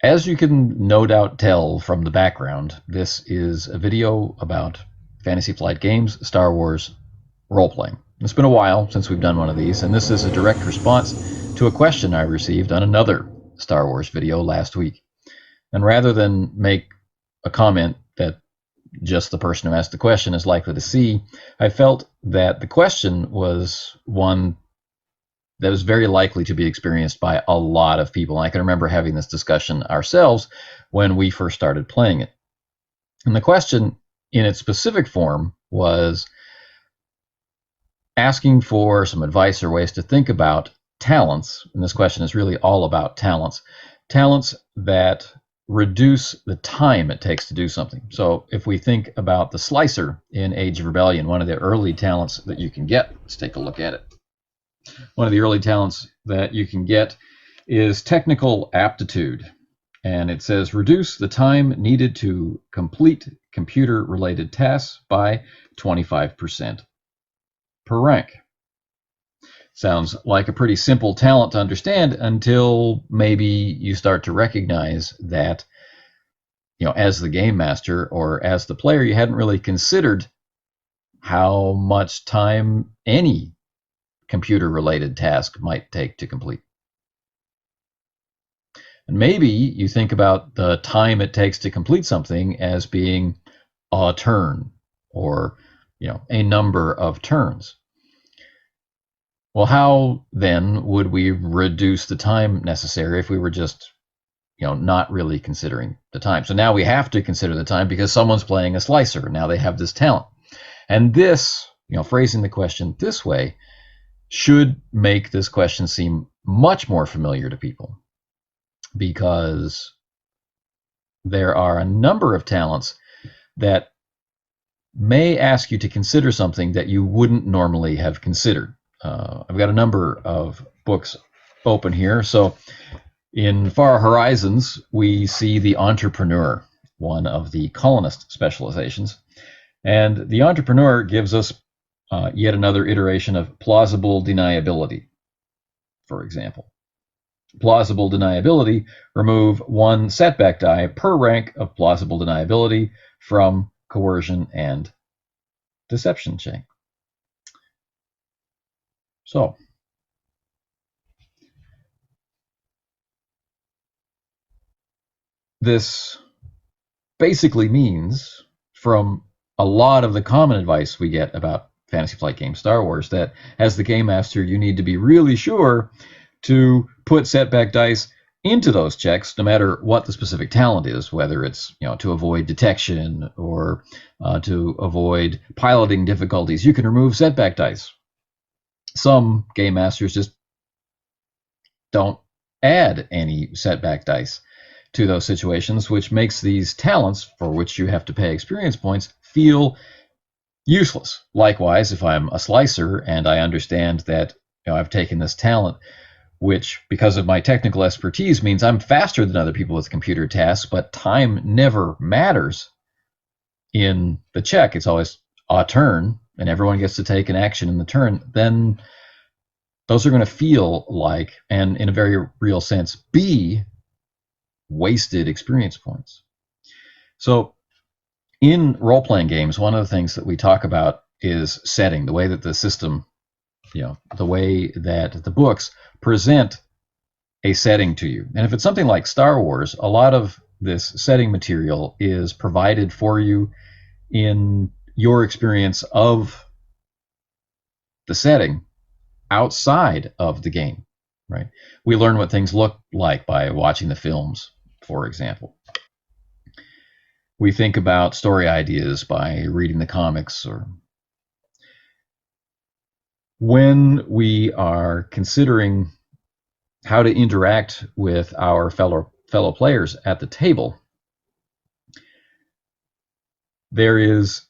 As you can no doubt tell from the background, this is a video about Fantasy Flight Games, Star Wars role-playing. It's been a while since we've done one of these, and this is a direct response to a question I received on another Star Wars video last week. And rather than make a comment that just the person who asked the question is likely to see, I felt that the question was one that was very likely to be experienced by a lot of people. And I can remember having this discussion ourselves when we first started playing it. And the question in its specific form was asking for some advice or ways to think about talents. And this question is really all about talents. Talents that reduce the time it takes to do something. So if we think about the slicer in Age of Rebellion, one of the early talents that you can get, let's take a look at it. One of the early talents that you can get is technical aptitude. And it says reduce the time needed to complete computer-related tasks by 25% per rank. Sounds like a pretty simple talent to understand until maybe you start to recognize that, as the game master or as the player, you hadn't really considered how much time any computer-related task might take to complete. And maybe you think about the time it takes to complete something as being a turn or, a number of turns. Well, how then would we reduce the time necessary if we were just, not really considering the time? So now we have to consider the time because someone's playing a slicer. Now they have this talent. And this, phrasing the question this way should make this question seem much more familiar to people, because there are a number of talents that may ask you to consider something that you wouldn't normally have considered. I've got a number of books open here. So in Far Horizons, we see the entrepreneur, one of the colonist specializations. And the entrepreneur gives us yet another iteration of plausible deniability, for example. Plausible deniability, remove one setback die per rank of plausible deniability from coercion and deception check. So, this basically means, from a lot of the common advice we get about Fantasy Flight Games Star Wars, that as the game master, you need to be really sure to put setback dice into those checks, no matter what the specific talent is, whether it's to avoid detection or to avoid piloting difficulties. You can remove setback dice. Some game masters just don't add any setback dice to those situations, which makes these talents, for which you have to pay experience points, feel useless. Likewise, if I'm a slicer and I understand that I've taken this talent, which, because of my technical expertise, means I'm faster than other people with computer tasks, but time never matters in the check. It's always a turn, and everyone gets to take an action in the turn. Then those are going to feel like, and in a very real sense, be wasted experience points. So in role-playing games, one of the things that we talk about is setting, the way that the system, the way that the books present a setting to you. And if it's something like Star Wars, a lot of this setting material is provided for you in your experience of the setting outside of the game, right? We learn what things look like by watching the films, for example. We think about story ideas by reading the comics, or when we are considering how to interact with our fellow players at the table, there is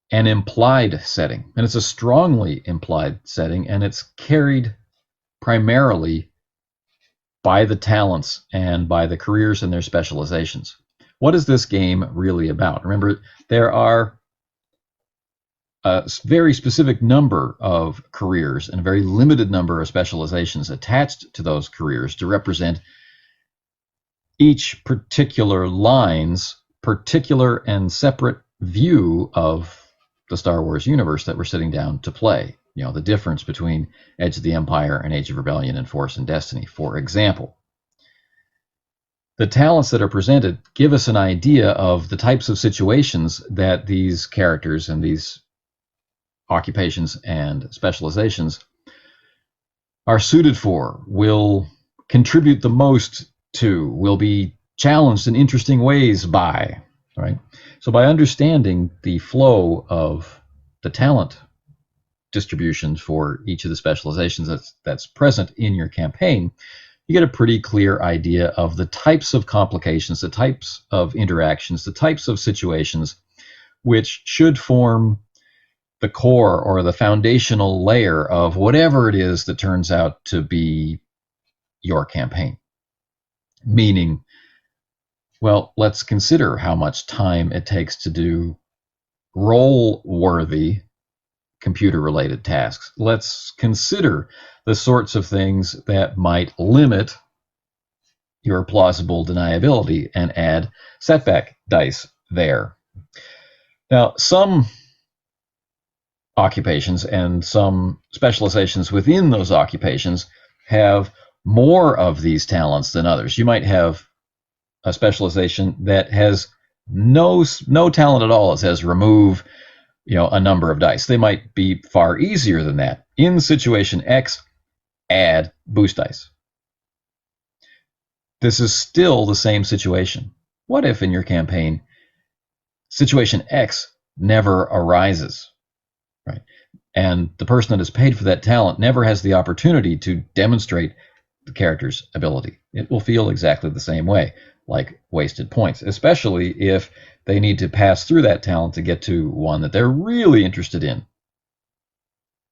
an implied setting, and it's a strongly implied setting, and it's carried primarily by the talents and by the careers and their specializations. What is this game really about? Remember, there are a very specific number of careers and a very limited number of specializations attached to those careers to represent each particular line's particular and separate view of the Star Wars universe that we're sitting down to play. You know, the difference between Edge of the Empire and Age of Rebellion and Force and Destiny, for example. The talents that are presented give us an idea of the types of situations that these characters and these occupations and specializations are suited for, will contribute the most to, will be challenged in interesting ways by, right? So by understanding the flow of the talent distributions for each of the specializations that's present in your campaign, you get a pretty clear idea of the types of complications, the types of interactions, the types of situations which should form the core or the foundational layer of whatever it is that turns out to be your campaign. Meaning, well, let's consider how much time it takes to do role-worthy computer-related tasks. Let's consider the sorts of things that might limit your plausible deniability and add setback dice there. Now, some occupations and some specializations within those occupations have more of these talents than others. You might have a specialization that has no talent at all. It says remove, a number of dice. They might be far easier than that. In situation X, add boost dice. This is still the same situation. What if in your campaign situation X never arises, right? And the person that is paid for that talent never has the opportunity to demonstrate the character's ability. It will feel exactly the same way, like wasted points, especially if they need to pass through that talent to get to one that they're really interested in.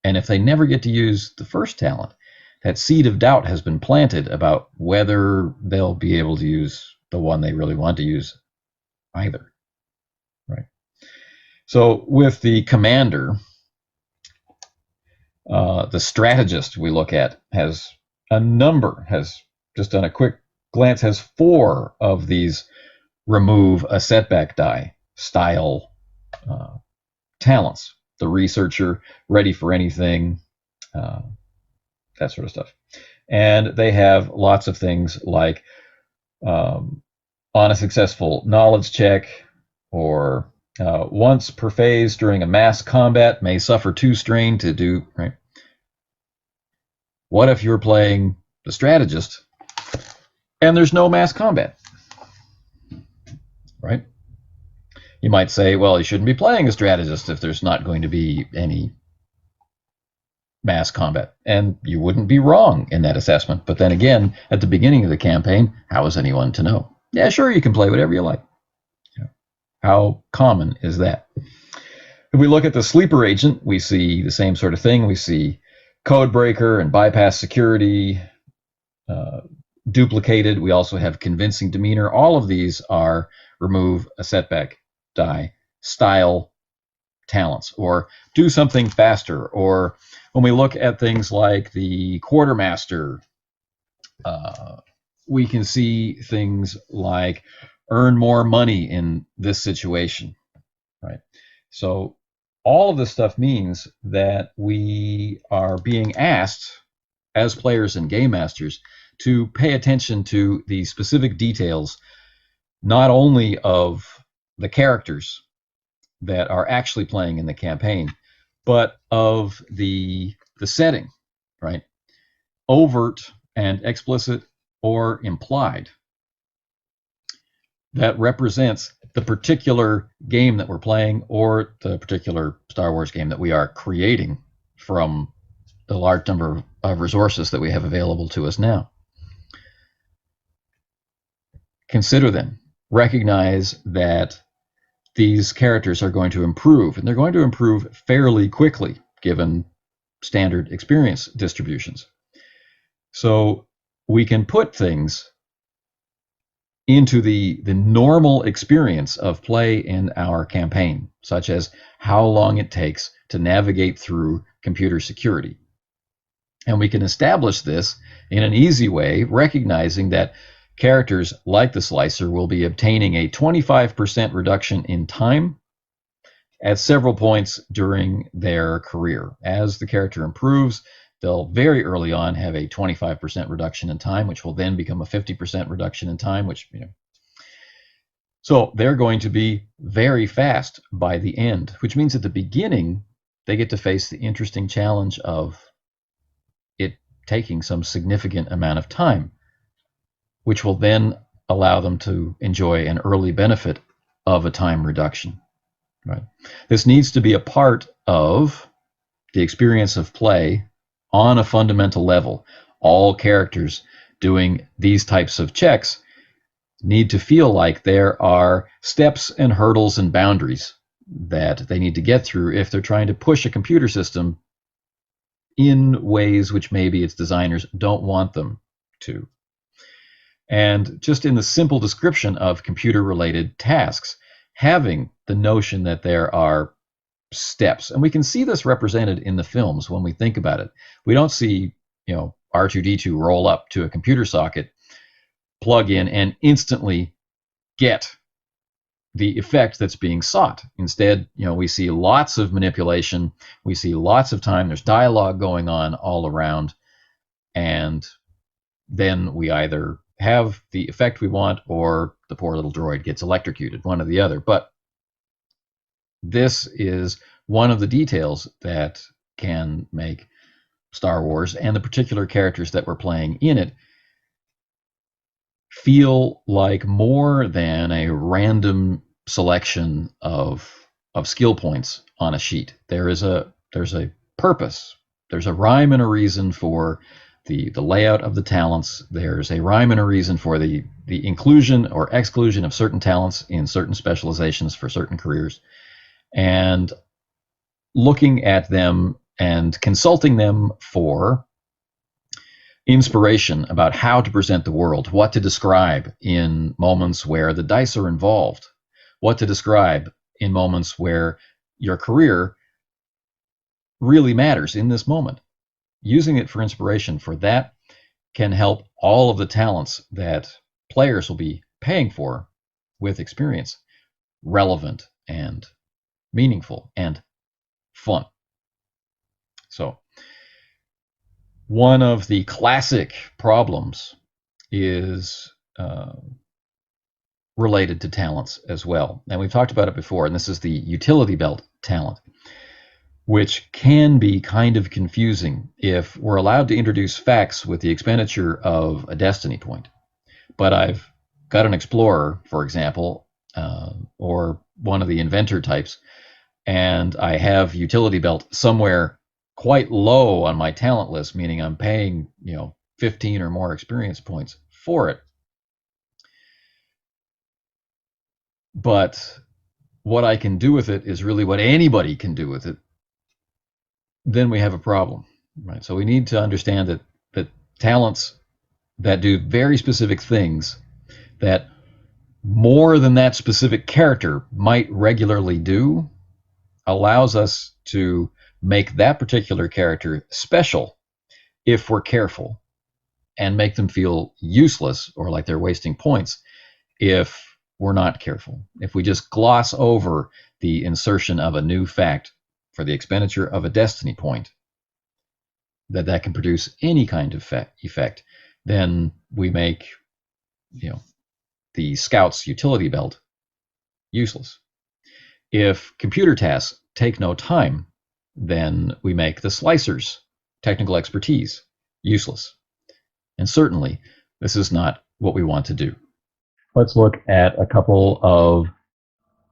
And if they never get to use the first talent, that seed of doubt has been planted about whether they'll be able to use the one they really want to use either, right? So with the commander, the strategist we look at has just done a quick glance, has 4 of these remove a setback die style talents. The researcher, ready for anything, that sort of stuff. And they have lots of things like on a successful knowledge check, or once per phase during a mass combat may suffer 2 strain to do, right? What if you're playing the strategist and there's no mass combat, right? You might say, well, you shouldn't be playing a strategist if there's not going to be any mass combat. And you wouldn't be wrong in that assessment. But then again, at the beginning of the campaign, how is anyone to know? Yeah, sure, you can play whatever you like. How common is that? If we look at the sleeper agent, we see the same sort of thing. We see code breaker and bypass security duplicated. We also have convincing demeanor. All of these are remove a setback die style talents, or do something faster. Or when we look at things like the quartermaster, we can see things like earn more money in this situation, right? So all of this stuff means that we are being asked as players and game masters to pay attention to the specific details, not only of the characters that are actually playing in the campaign, but of the setting, right? Overt and explicit or implied. That represents the particular game that we're playing, or the particular Star Wars game that we are creating from the large number of resources that we have available to us now. Consider them. Recognize that these characters are going to improve, and they're going to improve fairly quickly given standard experience distributions. So we can put things into the normal experience of play in our campaign, such as how long it takes to navigate through computer security. And we can establish this in an easy way, recognizing that Characters like the Slicer will be obtaining a 25% reduction in time at several points during their career. As the character improves, they'll very early on have a 25% reduction in time, which will then become a 50% reduction in time, which, so they're going to be very fast by the end, which means at the beginning, they get to face the interesting challenge of it taking some significant amount of time, which will then allow them to enjoy an early benefit of a time reduction. Right. This needs to be a part of the experience of play on a fundamental level. All characters doing these types of checks need to feel like there are steps and hurdles and boundaries that they need to get through if they're trying to push a computer system in ways which maybe its designers don't want them to. And just in the simple description of computer-related tasks, having the notion that there are steps, and we can see this represented in the films when we think about it. We don't see, R2D2 roll up to a computer socket, plug in, and instantly get the effect that's being sought. Instead, we see lots of manipulation, we see lots of time, there's dialogue going on all around, and then we either have the effect we want or the poor little droid gets electrocuted, one or the other. But this is one of the details that can make Star Wars and the particular characters that we're playing in it feel like more than a random selection of skill points on a sheet. There's a purpose. There's a rhyme and a reason for the layout of the talents. There's a rhyme and a reason for the inclusion or exclusion of certain talents in certain specializations for certain careers. And looking at them and consulting them for inspiration about how to present the world, what to describe in moments where the dice are involved, what to describe in moments where your career really matters in this moment. Using it for inspiration for that can help all of the talents that players will be paying for with experience relevant and meaningful and fun. So one of the classic problems is related to talents as well. And we've talked about it before, and this is the utility belt talent, which can be kind of confusing if we're allowed to introduce facts with the expenditure of a destiny point. But I've got an explorer, for example, or one of the inventor types, and I have utility belt somewhere quite low on my talent list, meaning I'm paying 15 or more experience points for it. But what I can do with it is really what anybody can do with it. Then we have a problem, right? So we need to understand that talents that do very specific things that more than that specific character might regularly do allows us to make that particular character special if we're careful, and make them feel useless or like they're wasting points if we're not careful. If we just gloss over the insertion of a new fact for the expenditure of a destiny point that can produce any kind of effect, then we make the scout's utility belt useless. If computer tasks take no time, then we make the slicer's technical expertise useless. And certainly, this is not what we want to do. Let's look at a couple of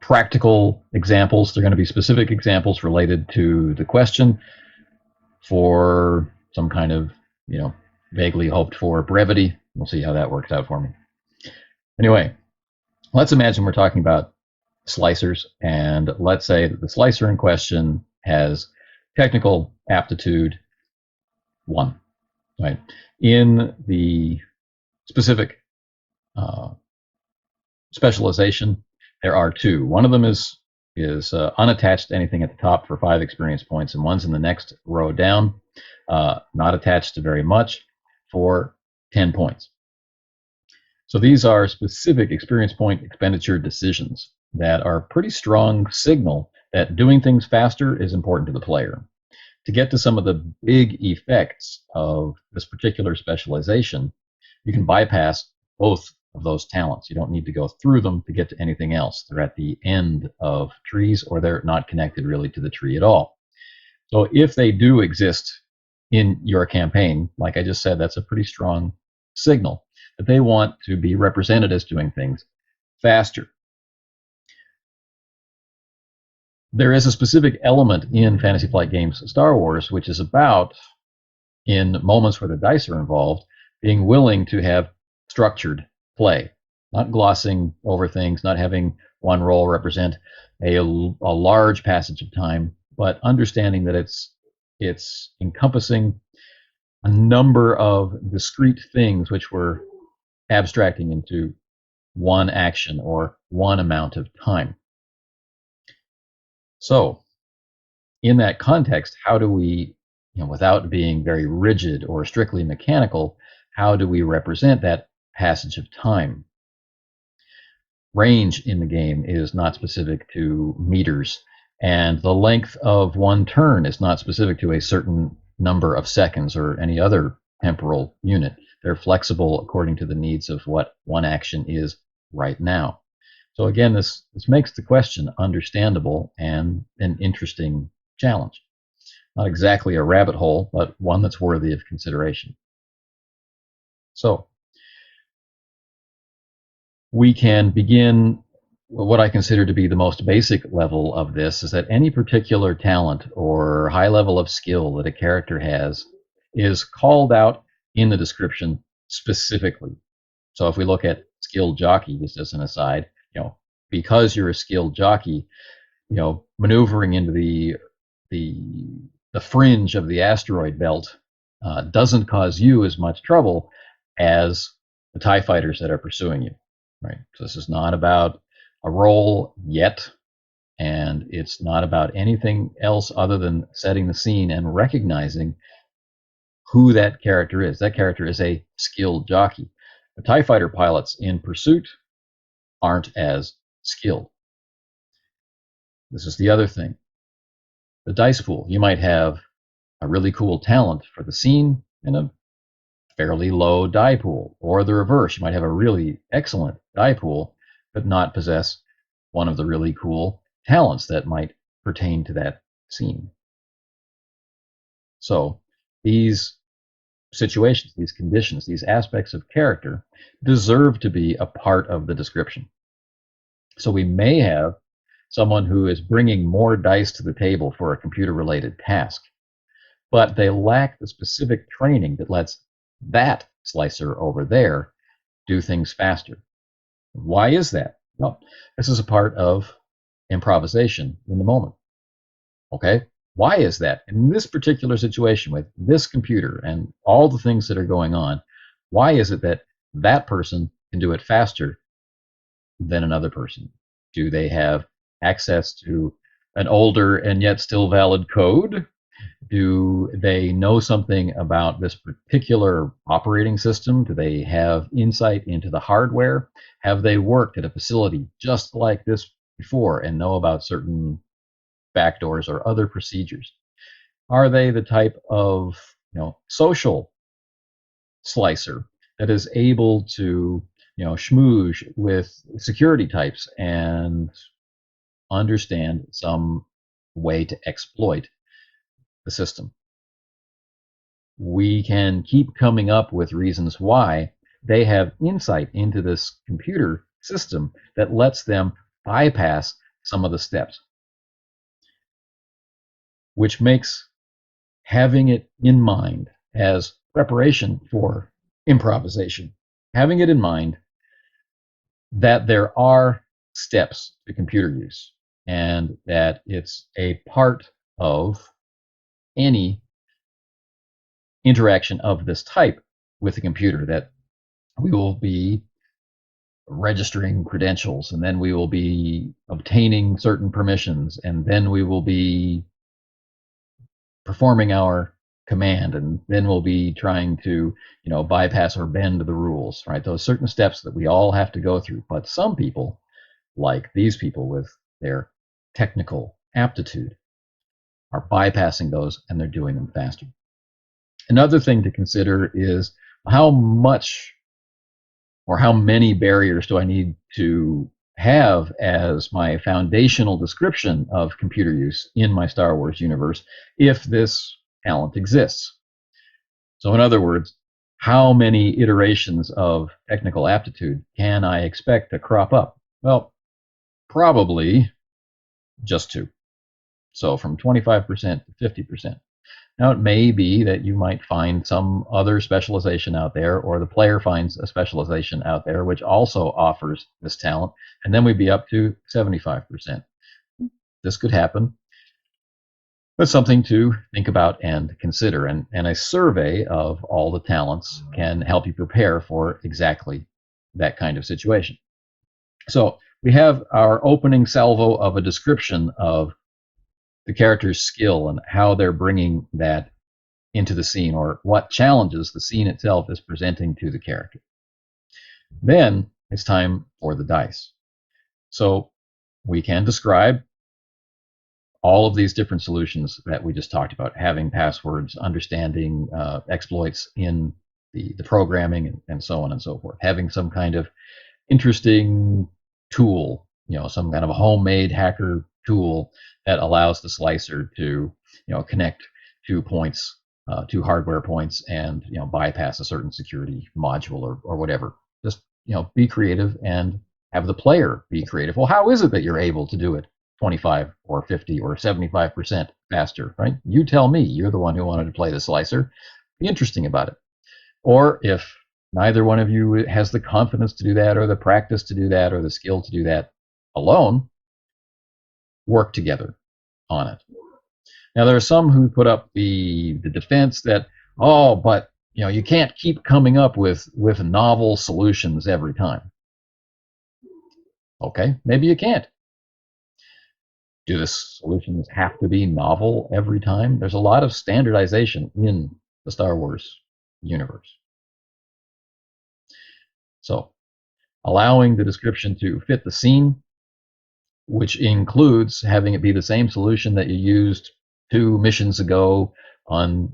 practical examples. They're going to be specific examples related to the question for some kind of, vaguely hoped for brevity. We'll see how that works out for me. Anyway, let's imagine we're talking about slicers, and let's say that the slicer in question has technical aptitude 1, right? In the specific specialization, there are 2. One of them is unattached to anything at the top for 5 experience points, and one's in the next row down, not attached to very much, for 10 points. So these are specific experience point expenditure decisions that are a pretty strong signal that doing things faster is important to the player. To get to some of the big effects of this particular specialization, you can bypass both of those talents. You don't need to go through them to get to anything else. They're at the end of trees, or they're not connected really to the tree at all. So if they do exist in your campaign, like I just said, that's a pretty strong signal that they want to be represented as doing things faster. There is a specific element in Fantasy Flight Games Star Wars, which is about, in moments where the dice are involved, being willing to have structured play, not glossing over things, not having one roll represent a large passage of time, but understanding that it's encompassing a number of discrete things which we're abstracting into one action or one amount of time. So, in that context, how do we, without being very rigid or strictly mechanical, how do we represent that passage of time? Range in the game is not specific to meters, and the length of one turn is not specific to a certain number of seconds or any other temporal unit. They're flexible according to the needs of what one action is right now. So again, this makes the question understandable and an interesting challenge. Not exactly a rabbit hole, but one that's worthy of consideration. So we can begin. What I consider to be the most basic level of this is that any particular talent or high level of skill that a character has is called out in the description specifically. So if we look at skilled jockey, just as an aside, because you're a skilled jockey, maneuvering into the fringe of the asteroid belt doesn't cause you as much trouble as the TIE fighters that are pursuing you, right? So this is not about a role yet, and it's not about anything else other than setting the scene and recognizing who that character is. That character is a skilled jockey. The TIE fighter pilots in pursuit aren't as skilled. This is the other thing. The dice pool. You might have a really cool talent for the scene and a fairly low die pool, or the reverse. You might have a really excellent die pool, but not possess one of the really cool talents that might pertain to that scene. So these situations, these conditions, these aspects of character deserve to be a part of the description. So we may have someone who is bringing more dice to the table for a computer-related task, but they lack the specific training that lets that slicer over there do things faster. Why is that? Well, this is a part of improvisation in the moment. Okay? Why is that? In this particular situation with this computer and all the things that are going on, why is it that that person can do it faster than another person? Do they have access to an older and yet still valid code? Do they know something about this particular operating system? Do they have insight into the hardware? Have they worked at a facility just like this before and know about certain backdoors or other procedures? Are they the type of social slicer that is able to schmooze with security types and understand some way to exploit the system? We can keep coming up with reasons why they have insight into this computer system that lets them bypass some of the steps, which makes having it in mind as preparation for improvisation, having it in mind that there are steps to computer use and that it's a part of any interaction of this type with the computer, that we will be registering credentials, and then we will be obtaining certain permissions, and then we will be performing our command, and then we'll be trying to, bypass or bend the rules, right? Those certain steps that we all have to go through. But some people, like these people with their technical aptitude, are bypassing those and they're doing them faster. Another thing to consider is how much or how many barriers do I need to have as my foundational description of computer use in my Star Wars universe if this talent exists. So, in other words, how many iterations of technical aptitude can I expect to crop up? Well, probably just two. So, from 25% to 50%. Now, it may be that you might find some other specialization out there, or the player finds a specialization out there which also offers this talent, and then we'd be up to 75%. This could happen. But something to think about and consider. And a survey of all the talents can help you prepare for exactly that kind of situation. So we have our opening salvo of a description of the character's skill and how they're bringing that into the scene, or what challenges the scene itself is presenting to the character. Then it's time for the dice. So we can describe all of these different solutions that we just talked about, having passwords, understanding exploits in the programming, and so on and so forth, having some kind of interesting tool, some kind of a homemade hacker tool that allows the slicer to, connect to points, to hardware points, and bypass a certain security module or whatever. Just be creative and have the player be creative. Well, how is it that you're able to do it 25 or 50 or 75% faster, right? You tell me. You're the one who wanted to play the slicer. Be interesting about it. Or if neither one of you has the confidence to do that, or the practice to do that, or the skill to do that alone, work together on it. Now, there are some who put up the defense that, oh, but you can't keep coming up with novel solutions every time. Okay, maybe you can't. Do the solutions have to be novel every time? There's a lot of standardization in the Star Wars universe. So, allowing the description to fit the scene, which includes having it be the same solution that you used 2 missions ago on,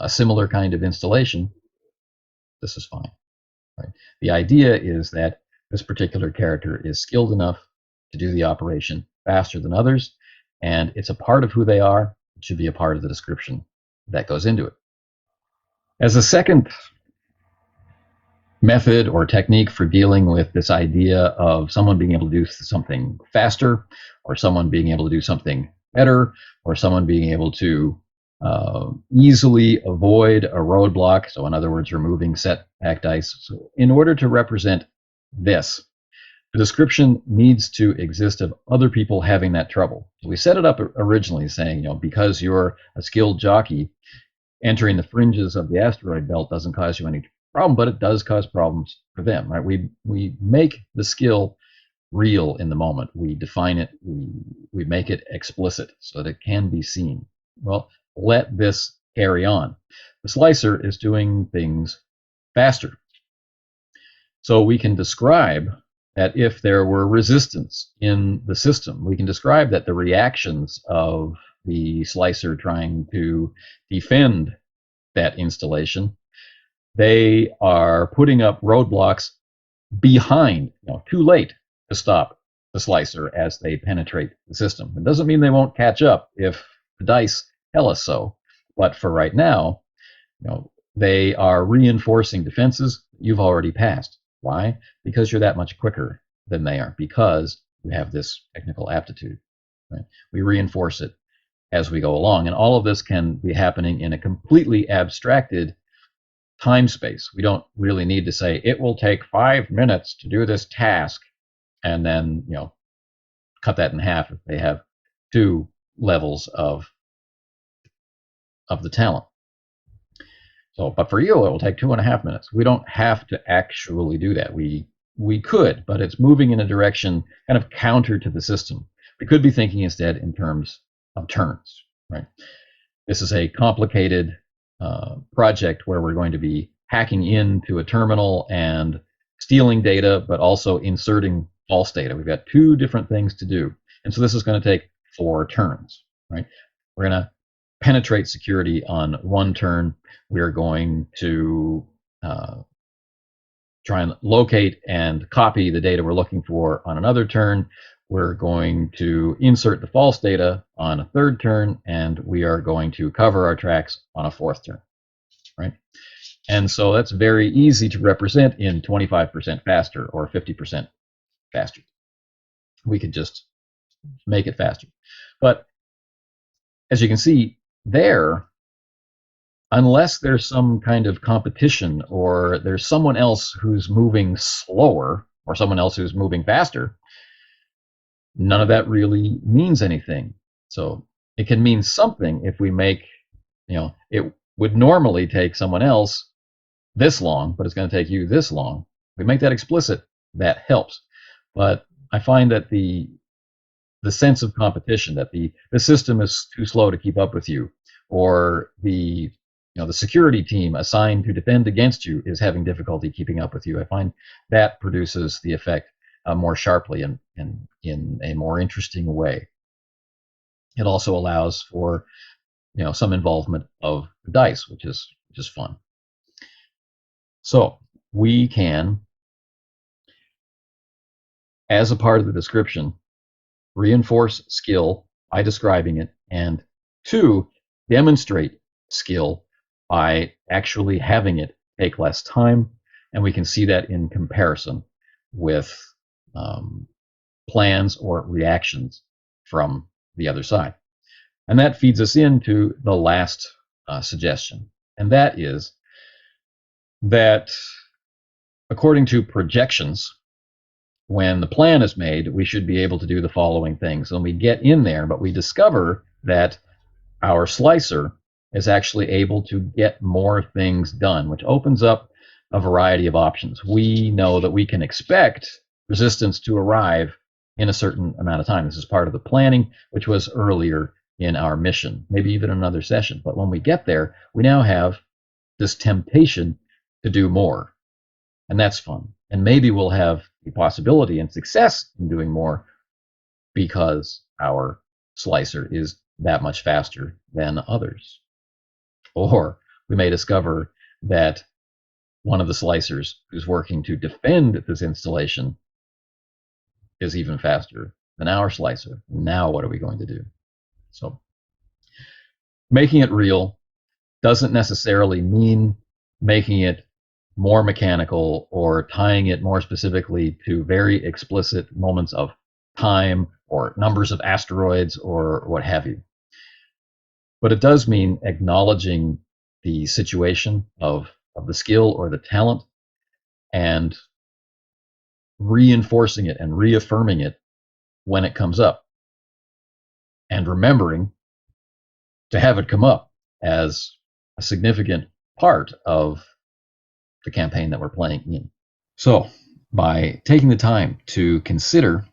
a similar kind of installation, this is fine. Right? The idea is that this particular character is skilled enough to do the operation faster than others, and it's a part of who they are. It should be a part of the description that goes into it. As a second method or technique for dealing with this idea of someone being able to do something faster, or someone being able to do something better, or someone being able to easily avoid a roadblock, so in other words, removing setback dice. So in order to represent this, the description needs to exist of other people having that trouble. So we set it up originally saying, because you're a skilled jockey, entering the fringes of the asteroid belt doesn't cause you any problem, but it does cause problems for them, right? We make the skill real in the moment. We define it, we make it explicit so that it can be seen. Well, let this carry on. The slicer is doing things faster. So we can describe that if there were resistance in the system, we can describe that the reactions of the slicer trying to defend that installation, they are putting up roadblocks behind, too late to stop the slicer as they penetrate the system. It doesn't mean they won't catch up if the dice tell us so, but for right now, they are reinforcing defenses you've already passed. Why? Because you're that much quicker than they are, because you have this technical aptitude. Right? We reinforce it as we go along, and all of this can be happening in a completely abstracted time space. We don't really need to say it will take 5 minutes to do this task, and then cut that in half if they have 2 levels of the talent. So, but for you, it will take 2.5 minutes. We don't have to actually do that. We could, but it's moving in a direction kind of counter to the system. We could be thinking instead in terms of turns, right? This is a complicated project where we're going to be hacking into a terminal and stealing data, but also inserting false data. We've got two different things to do. And so this is going to take 4 turns, right? We're going to penetrate security on 1 turn. We're going to try and locate and copy the data we're looking for on another turn. We're going to insert the false data on a 3rd turn, and we are going to cover our tracks on a 4th turn, right? And so that's very easy to represent in 25% faster or 50% faster. We could just make it faster. But as you can see there, unless there's some kind of competition or there's someone else who's moving slower or someone else who's moving faster, none of that really means anything. So it can mean something if we make, it would normally take someone else this long, but it's going to take you this long. If we make that explicit, that helps. But I find that the sense of competition, that the system is too slow to keep up with you, or the security team assigned to defend against you is having difficulty keeping up with you, I find that produces the effect more sharply and in a more interesting way. It also allows for some involvement of the dice, which is fun. So we can, as a part of the description, reinforce skill by describing it, and 2, demonstrate skill by actually having it take less time. And we can see that in comparison with plans or reactions from the other side. And that feeds us into the last suggestion, and that is that according to projections, when the plan is made, we should be able to do the following things. And we get in there, but we discover that our slicer is actually able to get more things done, which opens up a variety of options. We know that we can expect resistance to arrive in a certain amount of time. This is part of the planning, which was earlier in our mission, maybe even another session. But when we get there, we now have this temptation to do more. And that's fun. And maybe we'll have the possibility and success in doing more because our slicer is that much faster than others. Or we may discover that one of the slicers who's working to defend this installation is even faster than our slicer. Now what are we going to do? So making it real doesn't necessarily mean making it more mechanical or tying it more specifically to very explicit moments of time or numbers of asteroids or what have you. But it does mean acknowledging the situation of the skill or the talent and reinforcing it and reaffirming it when it comes up, and remembering to have it come up as a significant part of the campaign that we're playing in. So by taking the time to consider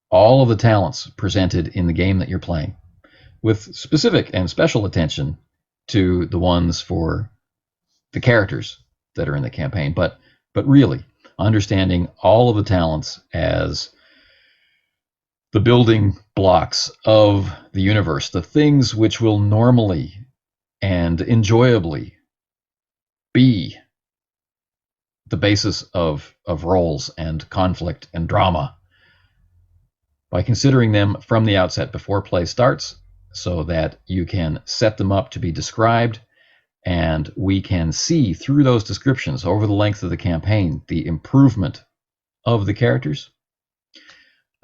all of the talents presented in the game that you're playing, with specific and special attention to the ones for the characters that are in the campaign, but really understanding all of the talents as the building blocks of the universe, the things which will normally and enjoyably be the basis of roles and conflict and drama. By considering them from the outset before play starts, so that you can set them up to be described, and we can see through those descriptions over the length of the campaign the improvement of the characters,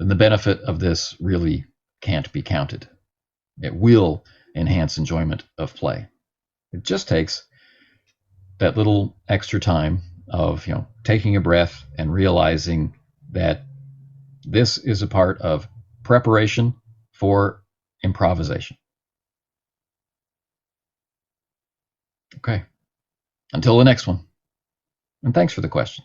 then the benefit of this really can't be counted. It will enhance enjoyment of play. It just takes that little extra time of taking a breath and realizing that this is a part of preparation for improvisation. Okay. Until the next one. And thanks for the question.